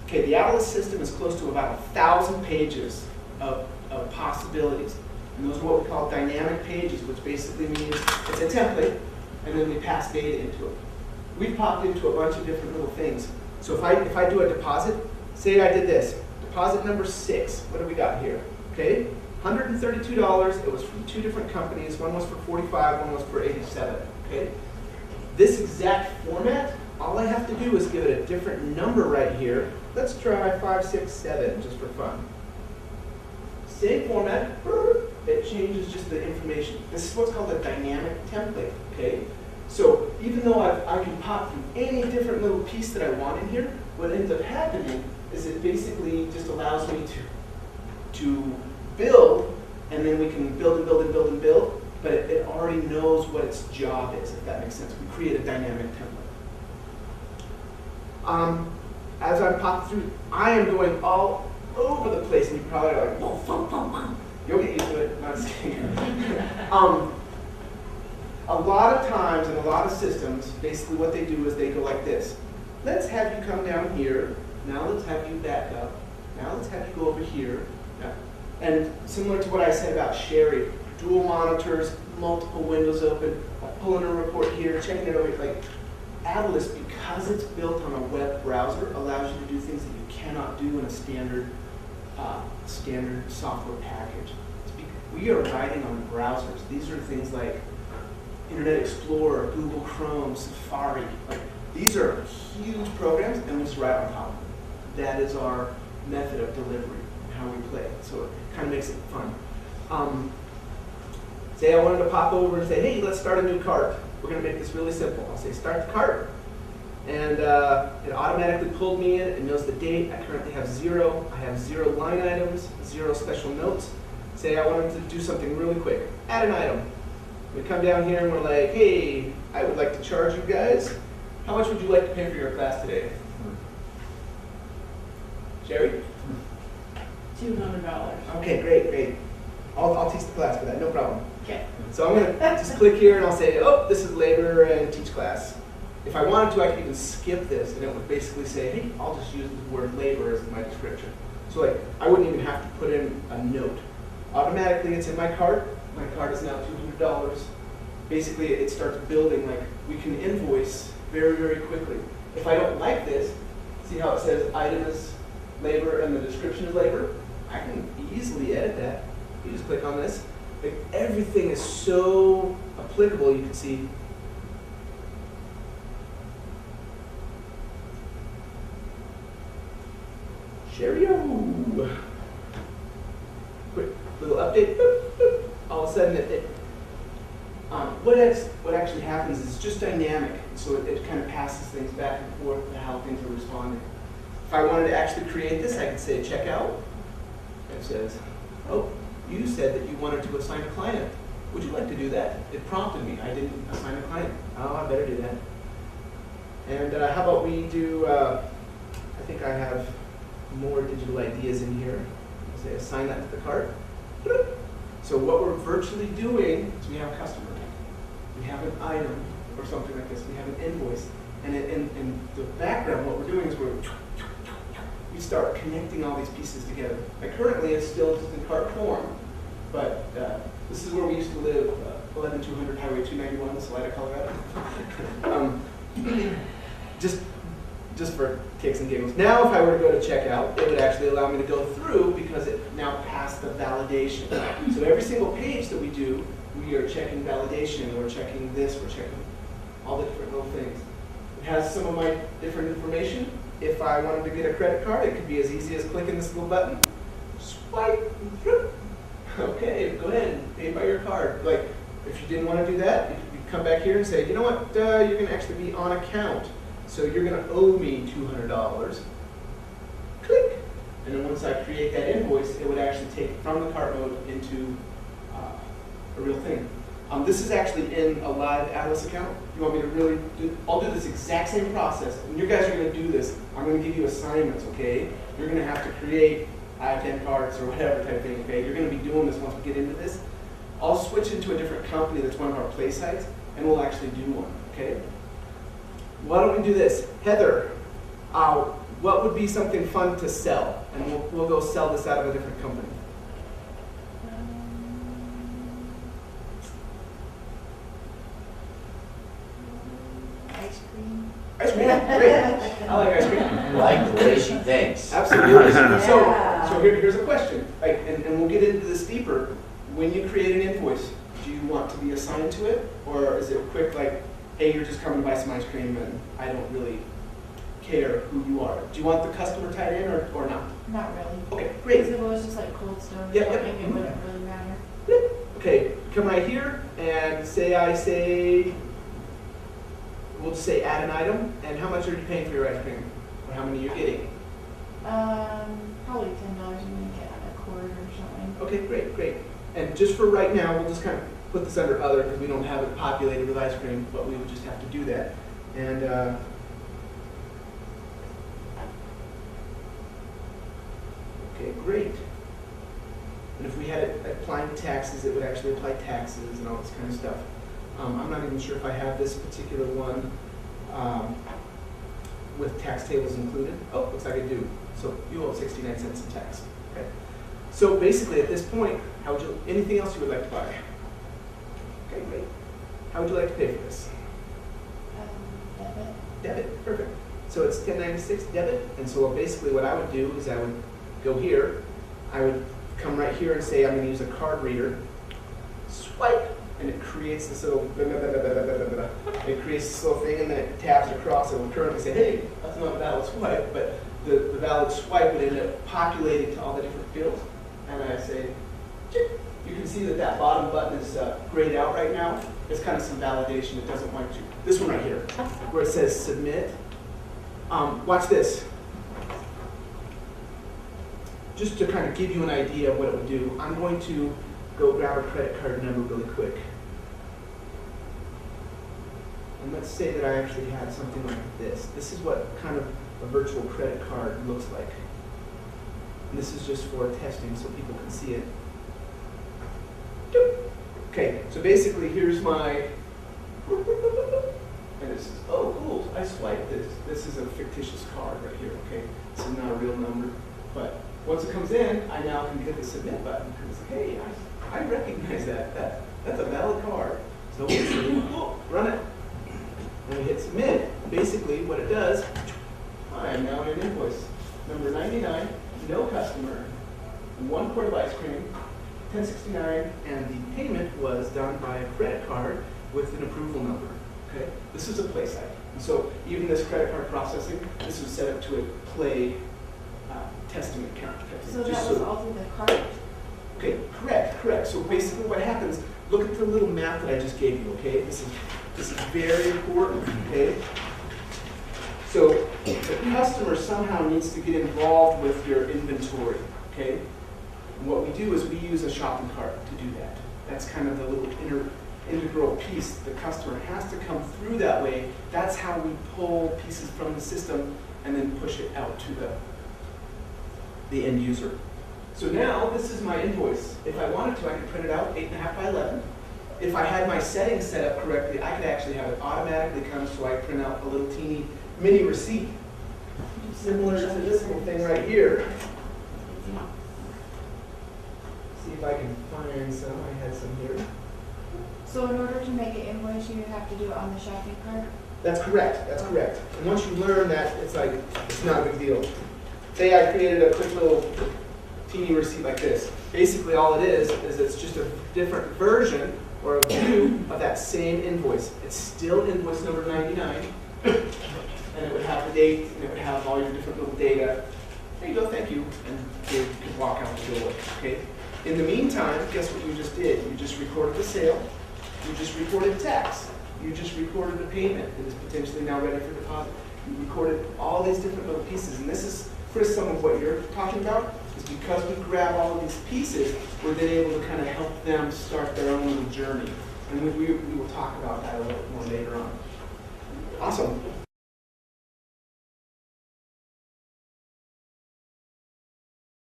Okay, the Adilas system is close to about 1,000 pages of possibilities. And those are what we call dynamic pages, which basically means it's a template, and then we pass data into it. We've popped into a bunch of different little things. So if I do a deposit, say I did this, deposit number 6, what do we got here? Okay, $132, it was from 2 different companies, one was for 45, one was for 87, okay? This exact format, all I have to do is give it a different number right here. Let's try 567 just for fun. Same format, it changes just the information. This is what's called a dynamic template, okay? So even though I can pop through any different little piece that I want in here, what ends up happening is it basically just allows me to build, and then we can build and build and build and build, but it already knows what its job is, if that makes sense. We create a dynamic template. As I'm popping through, I am going all over the place, and you probably are like, whoa, you'll get used to it. Not just kidding. A lot of times in a lot of systems, basically what they do is they go like this. Let's have you come down here. Now let's have you back up. Now let's have you go over here. Yeah. And similar to what I said about Sherry, dual monitors, multiple windows open, pulling a report here, checking it over. Like Adilas, because it's built on a web browser, allows you to do things that you cannot do in a standard software package. We are writing on browsers. These are things like Internet Explorer, Google Chrome, Safari. Like, these are huge programs, and we just write on top of them. That is our method of delivery, how we play. So it kind of makes it fun. Say I wanted to pop over and say, hey, let's start a new cart. We're going to make this really simple. I'll say start the cart, and it automatically pulled me in. It knows the date. I currently have 0. I have 0 line items, 0 special notes. Say I wanted to do something really quick. Add an item. We come down here and we're like, hey, I would like to charge you guys. How much would you like to pay for your class today? Sherry? $200. Okay, great. I'll teach the class for that, no problem. Okay. So I'm going to just click here and I'll say, oh, this is labor and teach class. If I wanted to, I could even skip this and it would basically say, hey, I'll just use the word labor as my description. So like, I wouldn't even have to put in a note. Automatically, it's in my cart. My cart is now $200. Basically, it starts building, like, we can invoice very, very quickly. If I don't like this, see how it says item is labor and the description is labor? I can easily edit that. You just click on this. Like, everything is so applicable, you can see. Cheerio! Quick little update. Boop, boop. All of a sudden, what actually happens is it's just dynamic. So it kind of passes things back and forth to how things are responding. If I wanted to actually create this, I could say checkout. It says, oh, you said that you wanted to assign a client. Would you like to do that? It prompted me. I didn't assign a client. Oh, I better do that. And how about we do, I think I have more digital ideas in here. I'll say assign that to the cart. So what we're virtually doing is we have a customer. We have an item or something like this. We have an invoice. And in the background, what we're doing is we start connecting all these pieces together. Like currently, it's still just in cart form, but this is where we used to live, 11200 Highway 291, Salida, Colorado. Just for kicks and giggles. Now, if I were to go to checkout, it would actually allow me to go through because it now passed the validation. So every single page that we do, we are checking validation, we're checking this, we're checking all the different little things. It has some of my different information. If I wanted to get a credit card, it could be as easy as clicking this little button. Swipe. Okay, go ahead and pay by your card. Like, if you didn't want to do that, you could come back here and say, you know what, you're going to actually be on account. So you're going to owe me $200. Click. And then once I create that invoice, it would actually take it from the cart mode into a real thing. This is actually in a live Adilas account. You want me to really do, I'll do this exact same process. When you guys are going to do this, I'm going to give you assignments, okay? You're going to have to create I-10 carts or whatever type of thing, okay? You're going to be doing this once we get into this. I'll switch into a different company that's one of our play sites, and we'll actually do one, okay? Why don't we do this? Heather, What would be something fun to sell? And we'll go sell this out of a different company. Ice cream. Ice cream, great. I like ice cream. I like the way she thinks. Absolutely. Yeah. So here's a question, like, and we'll get into this deeper. When you create an invoice, do you want to be assigned to it, or is it quick, like, hey, you're just coming to buy some ice cream, and I don't really care who you are? Do you want the customer tied in, or not? Not really. Okay, Because great. if it was just like cold stone or Yep, yep. something, it wouldn't really matter. Okay, come right here and say, we'll just say add an item, and how much are you paying for your ice cream? Or how many you're getting? Probably $10 and you get a quarter or something. Okay, great. And just for right now, we'll just kind of put this under other because we don't have it populated with ice cream, but we would just have to do that. And okay, great. And if we had it applying taxes, it would actually apply taxes and all this kind of stuff. I'm not even sure if I have this particular one with tax tables included. Oh, looks like I do. So you owe 69 cents in tax. Okay. So basically, at this point, how would you? Anything else you would like to buy? Okay, great. How would you like to pay for this? Debit. Debit. Perfect. So it's 1096 debit. And so basically, what I would do is I would go here. I would come right here and say I'm going to use a card reader. Swipe. And it creates this little, it creates this little thing, and then it tabs across. It will currently say, hey, that's not a valid swipe, but the valid swipe would end up populating to all the different fields. And I say, chick. You can see that that bottom button is grayed out right now. It's kind of some validation. It doesn't want you. This one right here, where it says submit. Watch this. Just to kind of give you an idea of what it would do, I'm going to go grab a credit card number really quick. And let's say that I actually had something like this. This is what kind of a virtual credit card looks like. And this is just for testing so people can see it. Okay, so basically here's my, and this is, oh cool, I swiped this. This is a fictitious card right here, okay? This is not a real number. But once it comes in, I now can hit the submit button. Because, hey, I recognize that. That's a valid card. So we say, run it. And we hit submit. Basically, what it does, I am now in an invoice. Number 99, no customer, 1 quart of ice cream, $10.69, and the payment was done by a credit card with an approval number. Okay, this is a play site. And so even this credit card processing, this was set up to a play testing account. Okay? So that was all through the card? Okay, correct. So basically what happens, look at the little map that I just gave you, okay? This is very important, okay? So the customer somehow needs to get involved with your inventory, okay? And what we do is we use a shopping cart to do that. That's kind of the little integral piece. The customer has to come through that way. That's how we pull pieces from the system and then push it out to the end user. So now this is my invoice. If I wanted to, I could print it out 8.5 by 11. If I had my settings set up correctly, I could actually have it automatically come so I print out a little teeny mini receipt, similar to this little thing right here. See if I can find some. I had some here. So in order to make an invoice, you have to do it on the shopping cart? That's correct. And once you learn that, it's like, it's not a big deal. Say I created a quick little teeny receipt like this. Basically all it is it's just a different version or a view of that same invoice. It's still invoice number 99, and it would have the date, and it would have all your different little data. There you go, thank you, and you could walk out the door, okay? In the meantime, guess what you just did? You just recorded the sale, you just recorded tax, you just recorded the payment that is potentially now ready for deposit. You recorded all these different little pieces, and this is, Chris, some of what you're talking about, is because we grab all of these pieces, we're then able to kind of help them start their own little journey. And we will talk about that a little more later on. Awesome.